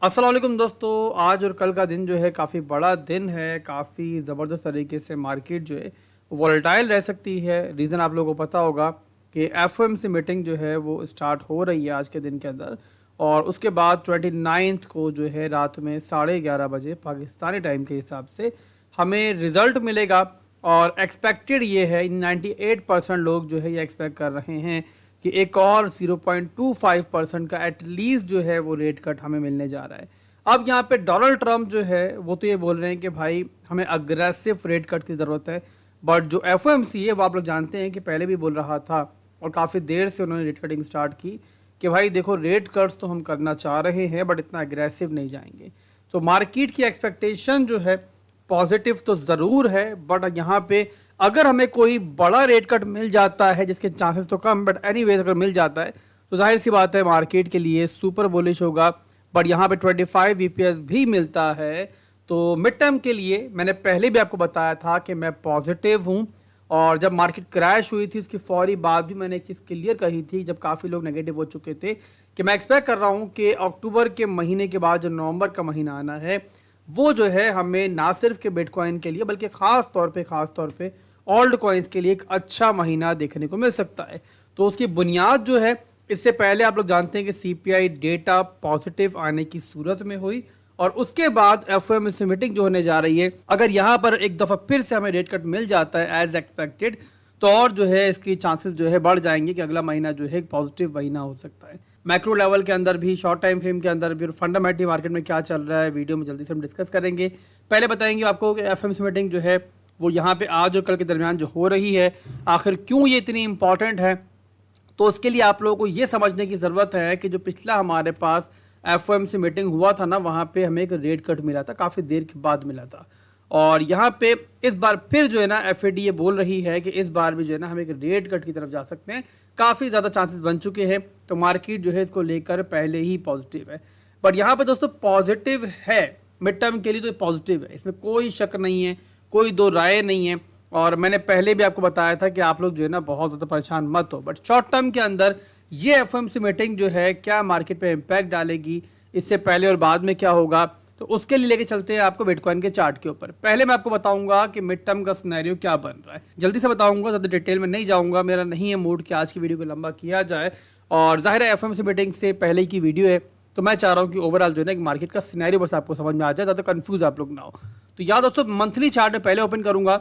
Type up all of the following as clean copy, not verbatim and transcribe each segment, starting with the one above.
अस्सलाम वालेकुम दोस्तों। आज और कल का दिन जो है काफ़ी बड़ा दिन है। काफ़ी ज़बरदस्त तरीके से मार्केट जो है वॉलेटाइल रह सकती है। रीज़न आप लोगों को पता होगा कि एफओएमसी मीटिंग जो है वो स्टार्ट हो रही है आज के दिन के अंदर, और उसके बाद 29 को जो है रात में 11:30 बजे पाकिस्तानी टाइम के हिसाब से हमें रिज़ल्ट मिलेगा। और एक्सपेक्टेड ये है, 98% लोग जो है ये एक्सपेक्ट कर रहे हैं कि एक और 0.25% का एटलीस्ट जो है वो रेट कट हमें मिलने जा रहा है। अब यहाँ पे डोनाल्ड ट्रंप जो है वो तो ये बोल रहे हैं कि भाई हमें अग्रेसिव रेट कट की ज़रूरत है, बट जो एफओएमसी है वो आप लोग जानते हैं कि पहले भी बोल रहा था और काफ़ी देर से उन्होंने रेट कटिंग स्टार्ट की कि भाई देखो रेट कट्स तो हम करना चाह रहे हैं बट इतना अग्रेसिव नहीं जाएंगे। तो मार्केट की एक्सपेक्टेशन जो है पॉजिटिव तो ज़रूर है, बट यहाँ पे अगर हमें कोई बड़ा रेट कट मिल जाता है, जिसके चांसेस तो कम, बट एनीवेज अगर मिल जाता है तो जाहिर सी बात है मार्केट के लिए सुपर बुलिश होगा। बट यहाँ पे 25 वीपीएस भी मिलता है तो मिड टर्म के लिए मैंने पहले भी आपको बताया था कि मैं पॉजिटिव हूँ। और जब मार्केट क्रैश हुई थी उसकी फौरी बाद भी मैंने एक चीज़ क्लियर कही थी, जब काफ़ी लोग नेगेटिव हो चुके थे, कि मैं एक्सपेक्ट कर रहा हूँ कि अक्टूबर के महीने के बाद जो नवंबर का महीना आना है वो जो है हमें ना सिर्फ के बिटकॉइन के लिए बल्कि ख़ास तौर पे ओल्ड कॉइन्स के लिए एक अच्छा महीना देखने को मिल सकता है। तो उसकी बुनियाद जो है, इससे पहले आप लोग जानते हैं कि सीपीआई डेटा पॉजिटिव आने की सूरत में हुई और उसके बाद एफओएमसी मीटिंग जो होने जा रही है, अगर यहाँ पर एक दफ़ा फिर से हमें रेट कट मिल जाता है एज एक्सपेक्टेड, तो और जो है इसकी चांसेस जो है बढ़ जाएंगे कि अगला महीना जो है एक पॉजिटिव महीना हो सकता है। मैक्रो लेवल के अंदर भी, शॉर्ट टाइम फ्रेम के अंदर भी, फंडामेंटल मार्केट में क्या चल रहा है वीडियो में जल्दी से हम डिस्कस करेंगे। पहले बताएंगे आपको कि एफओएमसी मीटिंग जो है वो यहाँ पे आज और कल के दरमियान जो हो रही है आखिर क्यों ये इतनी इंपॉर्टेंट है। तो उसके लिए आप लोगों को ये समझने की ज़रूरत है कि जो पिछला हमारे पास एफओएमसी मीटिंग हुआ था ना, वहाँ पे हमें एक रेट कट मिला था, काफ़ी देर के बाद मिला था। और यहाँ पे इस बार फिर जो है ना एफएडी ये बोल रही है कि इस बार भी जो है ना हम एक रेट कट की तरफ जा सकते हैं। काफ़ी ज़्यादा चांसेस बन चुके हैं, तो मार्केट जो है इसको लेकर पहले ही पॉजिटिव है। बट यहाँ पे दोस्तों पॉजिटिव है मिड टर्म के लिए, तो पॉजिटिव है, इसमें कोई शक नहीं है, कोई दो राय नहीं है। और मैंने पहले भी आपको बताया था कि आप लोग जो है ना बहुत ज़्यादा परेशान मत हो, बट शॉर्ट टर्म के अंदर ये एफओएमसी मीटिंग जो है क्या मार्केट पे इम्पैक्ट डालेगी, इससे पहले और बाद में क्या होगा, तो उसके लिए लेके चलते हैं आपको बिटकॉइन के चार्ट के ऊपर। पहले मैं आपको बताऊंगा कि मिड टर्म का सिनेरियो क्या बन रहा है, जल्दी से बताऊंगा, ज़्यादा डिटेल में नहीं जाऊंगा, मेरा नहीं है मूड कि आज की वीडियो को लंबा किया जाए। और जाहिर है एफओएमसी मीटिंग से पहले की वीडियो है, तो मैं चाह रहा हूँ कि ओवरऑल जो है ना एक मार्केट का सिनेरियो बस आपको समझ में आ जाए, ज़्यादा कंफ्यूज आप लोग ना हो। तो याद दोस्तों मंथली चार्ट में पहले ओपन करूंगा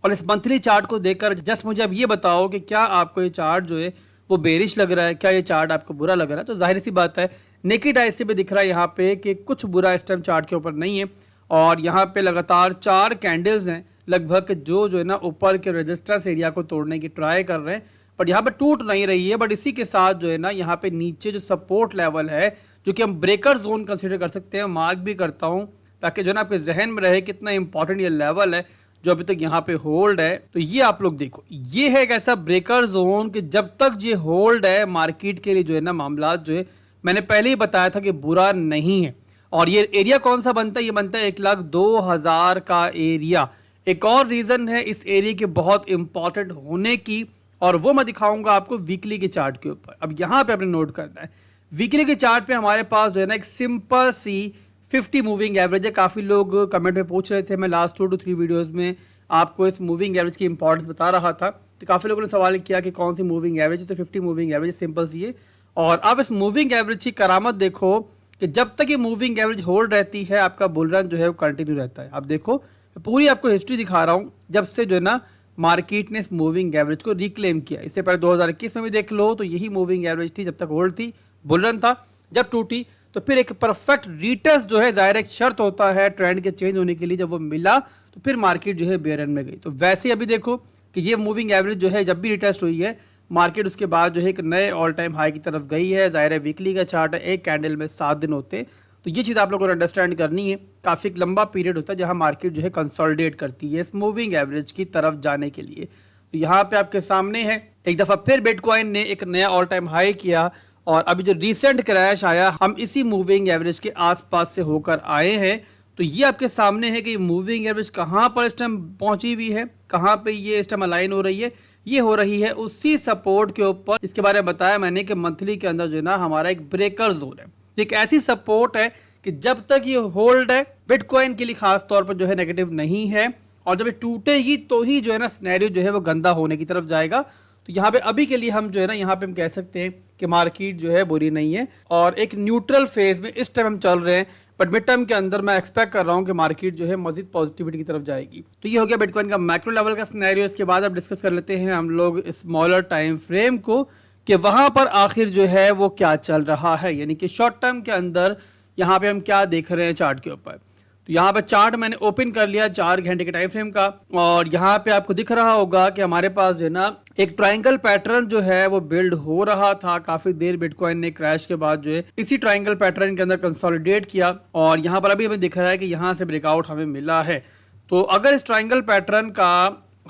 और इस मंथली चार्ट को देखकर जस्ट मुझे अब ये बताओ कि क्या आपको ये चार्ट जो है वो बेरिश लग रहा है, क्या ये चार्ट आपको बुरा लग रहा है। तो जाहिर सी बात है नेकेड आई से भी दिख रहा है यहाँ पे कि कुछ बुरा इस टाइम चार्ट के ऊपर नहीं है। और यहाँ पे लगातार 4 कैंडल्स हैं लगभग जो है ना ऊपर के रेजिस्टेंस एरिया को तोड़ने की ट्राई कर रहे हैं, बट यहाँ पे टूट नहीं रही है। बट इसी के साथ जो है ना यहाँ पे नीचे जो सपोर्ट लेवल है, जो कि हम ब्रेकर जोन कंसिडर कर सकते हैं, मार्क भी करता हूँ ताकि जो है ना आपके जहन में रहे कितना इंपॉर्टेंट ये लेवल है जो अभी तक यहाँ पे होल्ड है। तो ये आप लोग देखो, ये है एक ऐसा ब्रेकर जोन कि जब तक ये होल्ड है मार्केट के लिए जो है ना मामला जो है मैंने पहले ही बताया था कि बुरा नहीं है। और ये एरिया कौन सा बनता है, ये बनता है 1,02,000 का एरिया। एक और रीजन है इस एरिया के बहुत इंपॉर्टेंट होने की, और वो मैं दिखाऊंगा आपको वीकली के चार्ट के ऊपर। अब यहाँ पे आपने नोट करना है, वीकली के चार्ट पे हमारे पास जो है ना एक सिंपल सी 50 मूविंग एवरेज है। काफ़ी लोग कमेंट में पूछ रहे थे, मैं लास्ट 2 to 3 वीडियोस में आपको इस मूविंग एवरेज की इंपॉर्टेंस बता रहा था, तो काफ़ी लोगों ने सवाल किया कि कौन सी मूविंग एवरेज है, तो 50 मूविंग एवरेज सिंपल सी है। और अब इस मूविंग एवरेज की करामत देखो कि जब तक ये मूविंग एवरेज होल्ड रहती है आपका बुल रन जो है वो कंटिन्यू रहता है। अब देखो पूरी आपको हिस्ट्री दिखा रहा हूँ जब से जो है ना मार्केट ने इस मूविंग एवरेज को रिक्लेम किया। इससे पहले 2021 में भी देख लो तो यही मूविंग एवरेज थी, जब तक होल्ड थी बुल रन था, जब टूटी तो फिर एक परफेक्ट रिटेस्ट जो है जाहिर एक शर्त होता है ट्रेंड के चेंज होने के लिए, जब वो मिला तो फिर मार्केट जो है बेयर रन में गई। तो वैसे अभी देखो कि ये मूविंग एवरेज जो है जब भी रिटेस्ट हुई है मार्केट उसके बाद जो है एक नए ऑल टाइम हाई की तरफ गई है। जाहिर है वीकली का चार्ट है, एक कैंडल में 7 दिन होते हैं, तो ये चीज़ आप लोगों को अंडरस्टैंड करनी है। काफ़ी लंबा पीरियड होता है जहाँ मार्केट जो है कंसोलिडेट करती है इस मूविंग एवरेज की तरफ जाने के लिए। तो यहाँ पे आपके सामने है एक दफ़ा फिर बिटकॉइन ने एक नया ऑल टाइम हाई किया, और अभी जो रिसेंट क्रैश आया हम इसी मूविंग एवरेज के आसपास से होकर आए हैं। तो ये आपके सामने है कि मूविंग एवरेज कहाँ पर इस टाइम पहुंची हुई है, कहाँ पे ये इस टाइम अलाइन हो रही है। ये हो रही है उसी सपोर्ट के ऊपर जिसके बारे में बताया मैंने कि मंथली के अंदर जो है ना हमारा एक ब्रेकर जोन है। एक ऐसी सपोर्ट है कि जब तक ये होल्ड है बिटकॉइन के लिए खास तौर पर जो है नेगेटिव नहीं है, और जब ये टूटेगी तो ही जो है ना सिनेरियो जो है वो गंदा होने की तरफ जाएगा। तो यहाँ पे अभी के लिए हम जो है ना यहाँ पे हम कह सकते हैं कि मार्केट जो है बुरी नहीं है और एक न्यूट्रल फेज में इस टाइम हम चल रहे हैं, बट मिड टर्म के अंदर मैं एक्सपेक्ट कर रहा हूँ कि मार्केट जो है मजीद पॉजिटिविटी की तरफ जाएगी। तो ये हो गया बिटकॉइन का मैक्रो लेवल का सिनेरियो। इसके बाद अब डिस्कस कर लेते हैं हम लोग स्मॉलर टाइम फ्रेम को कि वहां पर आखिर जो है वो क्या चल रहा है, यानी कि शॉर्ट टर्म के अंदर यहाँ पे हम क्या देख रहे हैं चार्ट के ऊपर। तो यहाँ पे चार्ट मैंने ओपन कर लिया 4 घंटे के टाइम फ्रेम का, और यहाँ पे आपको दिख रहा होगा कि हमारे पास जो है ना एक ट्रायंगल पैटर्न जो है वो बिल्ड हो रहा था काफी देर। बिटकॉइन ने क्रैश के बाद जो है इसी ट्रायंगल पैटर्न के अंदर कंसोलिडेट किया, और यहाँ पर अभी हमें दिख रहा है कि यहाँ से ब्रेकआउट हमें मिला है। तो अगर इस ट्रायंगल पैटर्न का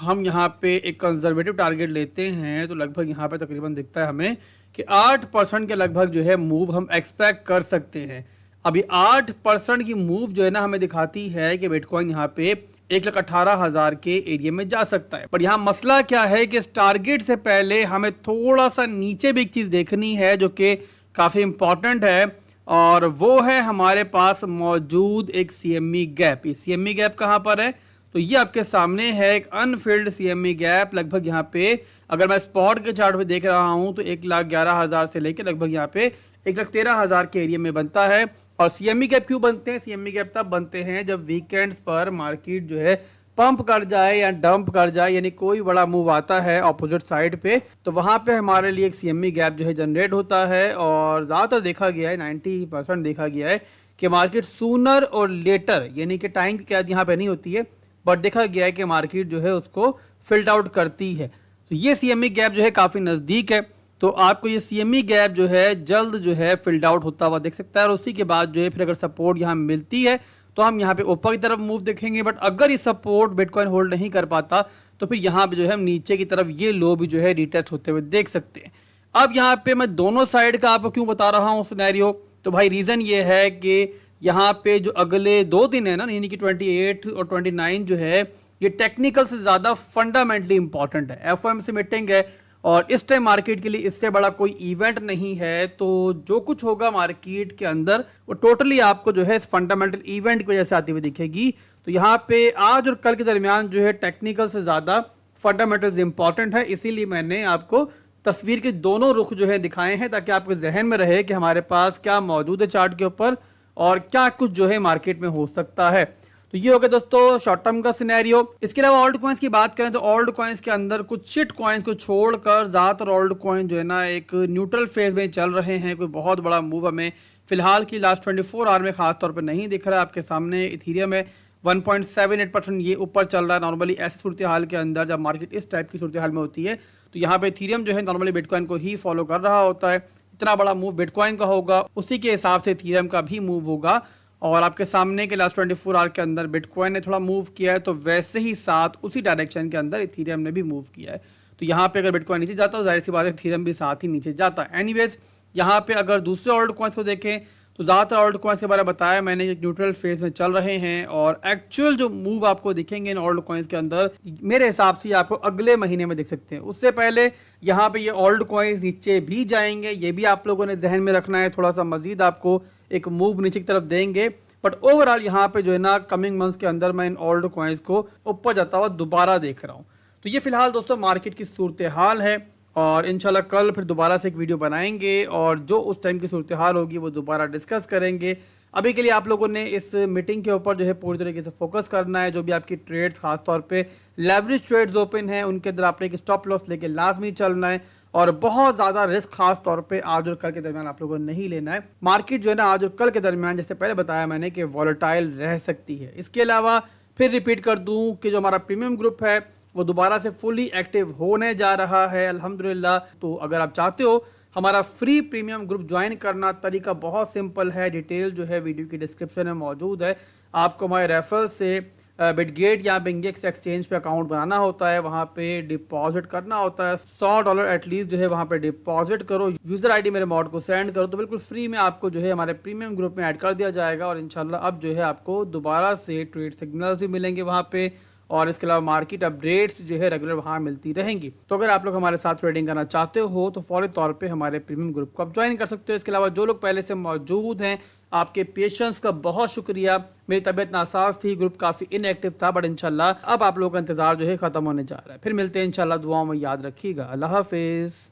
हम यहाँ पे एक कंजर्वेटिव टारगेट लेते हैं तो लगभग यहाँ पे तकरीबन दिखता है हमें कि 8% के लगभग जो है मूव हम एक्सपेक्ट कर सकते हैं। अभी 8% की मूव जो है ना हमें दिखाती है कि बिटकॉइन यहाँ पे 1,18,000 के एरिया में जा सकता है। पर यहाँ मसला क्या है कि इस टारगेट से पहले हमें थोड़ा सा नीचे भी एक चीज देखनी है जो कि काफी इंपॉर्टेंट है, और वो है हमारे पास मौजूद एक CME गैप। ये CME गैप कहाँ पर है? तो ये आपके सामने है एक अनफिल्ड CME गैप। लगभग यहाँ पे अगर मैं स्पॉट के चार्ट पे देख रहा हूँ तो 1,11,000 से लेकर लगभग यहाँ पे 1,13,000 के एरिया में बनता है। और CME गैप क्यों बनते हैं? CME गैप तब बनते हैं जब वीकेंड्स पर मार्केट जो है पंप कर जाए या डंप कर जाए, यानी कोई बड़ा मूव आता है ऑपोजिट साइड पे, तो वहां पे हमारे लिए एक CME गैप जो है जनरेट होता है। और ज़्यादातर देखा गया है 90% देखा गया है कि मार्केट सूनर और लेटर, यानी कि टाइम की कैद यहाँ पे नहीं होती है, बट देखा गया है कि मार्केट जो है उसको फिल्ड आउट करती है। तो ये CME गैप जो है काफ़ी नज़दीक है, तो आपको ये CME गैप जो है जल्द जो है फिल्ड आउट होता हुआ दिख सकता है। और उसी के बाद जो है फिर अगर सपोर्ट यहाँ मिलती है तो हम यहाँ पे ऊपर की तरफ मूव देखेंगे, बट अगर ये सपोर्ट बिटकॉइन होल्ड नहीं कर पाता तो फिर यहाँ पे जो है हम नीचे की तरफ ये लो भी जो है रिटेस्ट होते हुए देख सकते हैं। अब यहाँ पे मैं दोनों साइड का आपको क्यों बता रहा हूँ सिनेरियो, तो भाई रीजन ये है कि यहाँ पे जो अगले 2 दिन है ना, यानी कि 28 और 29 जो है ये टेक्निकल से ज्यादा फंडामेंटली इंपॉर्टेंट है। FOMC मीटिंग है और इस टाइम मार्केट के लिए इससे बड़ा कोई इवेंट नहीं है, तो जो कुछ होगा मार्केट के अंदर वो टोटली आपको जो है इस फंडामेंटल इवेंट की वजह से आती हुई दिखेगी। तो यहाँ पे आज और कल के दरमियान जो है टेक्निकल से ज्यादा फंडामेंटल्स इंपॉर्टेंट है, इसीलिए मैंने आपको तस्वीर के दोनों रुख जो है दिखाए हैं ताकि आपके जहन में रहे कि हमारे पास क्या मौजूद है चार्ट के ऊपर और क्या कुछ जो है मार्केट में हो सकता है। तो ये हो गया दोस्तों शॉर्ट टर्म का सिनेरियो। इसके अलावा ऑल्ट कॉइन्स की बात करें तो ऑल्ट कॉइन्स के अंदर कुछ शिट कॉइन्स को छोड़कर ज्यादातर ऑल्ट कॉइन जो है ना एक न्यूट्रल फेज में चल रहे हैं। कोई बहुत बड़ा मूव हमें फिलहाल की लास्ट 24 आवर में खास तौर पर नहीं दिख रहा है। आपके सामने इथीरियम में 1.78% ये ऊपर चल रहा है। नॉर्मली ऐसी सूरत हाल के अंदर जब मार्केट इस टाइप की सूरत हाल में होती है तो यहाँ पे इथीरियम जो है नॉर्मली बिटकॉइन को ही फॉलो कर रहा होता है। इतना बड़ा मूव बिटकॉइन का होगा उसी के हिसाब से इथीरियम का भी मूव होगा। और आपके सामने के लास्ट 24 आवर के अंदर बिटकॉइन ने थोड़ा मूव किया है, तो वैसे ही साथ उसी डायरेक्शन के अंदर इथीरियम ने भी मूव किया है। तो यहाँ पे अगर बिटकॉइन नीचे जाता है तो जाहिर सी बात है इथीरियम भी साथ ही नीचे जाता है। एनीवेज यहाँ पे अगर दूसरे ऑल्ट कॉइन्स को देखें तो ज़्यादातर ऑल्ट कॉइन्स के बारे में बताया मैंने कि न्यूट्रल फेज में चल रहे हैं, और एक्चुअल जो मूव आपको दिखेंगे इन ऑल्ट कॉइन्स के अंदर मेरे हिसाब से आपको अगले महीने में दिख सकते हैं। उससे पहले यहाँ पे ये ऑल्ट कॉइन्स नीचे भी जाएंगे, ये भी आप लोगों ने जहन में रखना है। थोड़ा सा मजीद आपको एक मूव नीचे की तरफ देंगे, बट ओवरऑल यहाँ पे जो है ना कमिंग मंथ्स के अंदर मैं इन ऑल्ट कॉइन्स को ऊपर जाता हुआ दोबारा देख रहा हूँ। तो ये फिलहाल दोस्तों मार्केट की सूरत हाल है, और इंशाल्लाह कल फिर दोबारा से एक वीडियो बनाएंगे और जो उस टाइम की सूरत हाल होगी वो दोबारा डिस्कस करेंगे। अभी के लिए आप लोगों ने इस मीटिंग के ऊपर जो है पूरी तरीके से फोकस करना है। जो भी आपकी ट्रेड्स खासतौर पे लेवरेज ट्रेड्स ओपन है उनके अंदर आपने एक स्टॉप लॉस लेके लाजमी चलना है, और बहुत ज़्यादा रिस्क खास तौर पे आज और कल के दरमियान आप लोगों ने नहीं लेना है। मार्केट जो है ना आज और कल के दरमियान जैसे पहले बताया मैंने कि वॉलेटाइल रह सकती है। इसके अलावा फिर रिपीट कर दूं कि जो हमारा प्रीमियम ग्रुप है वो दोबारा से फुली एक्टिव होने जा रहा है अल्हम्दुलिल्लाह। तो अगर आप चाहते हो हमारा फ्री प्रीमियम ग्रुप ज्वाइन करना, तरीका बहुत सिंपल है। डिटेल जो है वीडियो की डिस्क्रिप्शन में मौजूद है। आपको हमारे रेफरल से बिटगेट या बिंगेक्स एक्सचेंज पे अकाउंट बनाना होता है, वहाँ पे डिपॉजिट करना होता है। $100 एटलीस्ट जो है वहाँ पे डिपॉजिट करो, यूजर आईडी मेरे मॉड को सेंड करो, तो बिल्कुल फ्री में आपको जो है हमारे प्रीमियम ग्रुप में ऐड कर दिया जाएगा। और इंशाल्लाह अब जो है आपको दोबारा से ट्रेड सिग्नल्स भी मिलेंगे वहाँ पे, और इसके अलावा मार्केट अपडेट्स जो है रेगुलर वहाँ मिलती रहेंगी। तो अगर आप लोग हमारे साथ ट्रेडिंग करना चाहते हो तो फौरी तौर पे हमारे प्रीमियम ग्रुप को आप ज्वाइन कर सकते हो। इसके अलावा जो लोग पहले से मौजूद हैं, आपके पेशेंस का बहुत शुक्रिया। मेरी तबीयत नासाज थी, ग्रुप काफ़ी इनएक्टिव था, बट इंशाल्लाह अब आप लोगों का इंतजार जो है ख़त्म होने जा रहा है। फिर मिलते हैं इंशाल्लाह, दुआओं में याद रखिएगा। अल्लाह हाफिज़।